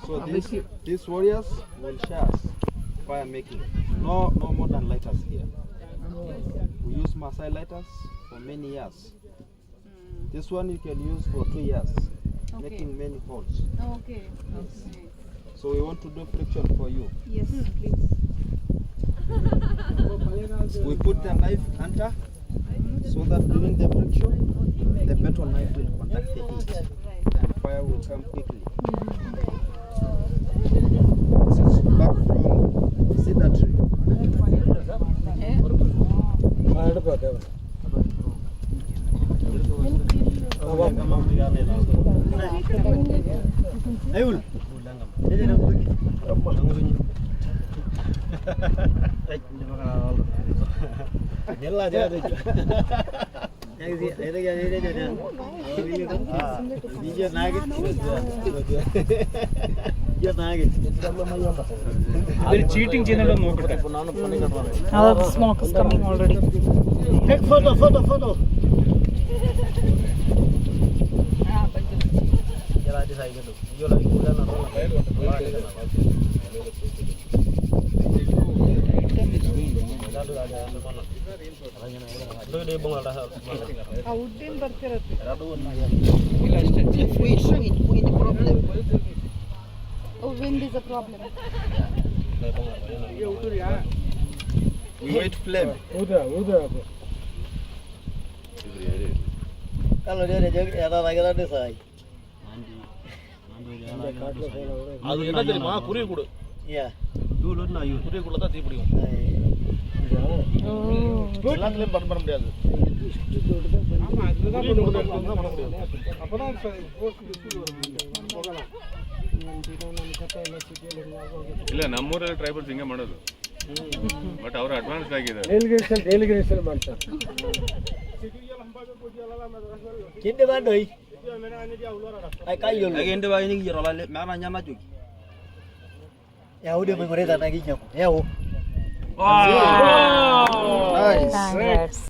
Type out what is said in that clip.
So these warriors will share us fire making. No modern lighters here. We use Masai lighters for many years. This one you can use for 2 years, making many holes. Okay. So we want to do friction for you. Yes, please. We put the knife under so that during the friction, the metal knife will contact the heat and fire will come quickly. This is back from cedar tree. Cheating channel The smoke is coming already. Take photo. Wind is a problem. We wait flame. அது என்ன தெரியுமா குருவி கூடு குருவி கூட தான் தீ பிடிக்கும் எல்லாத்துலயும் பண்ண முடியாது ಇಲ್ಲ ನಮ್ಮೂರಲ್ಲಿ ಟ್ರೈಬಲ್ಸ್ ಹಿಂಗೆ ಮಾಡೋದು ಬಟ್ ಅವರು ಅಡ್ವಾನ್ಸ್ ಆಗಿದೆ Nice.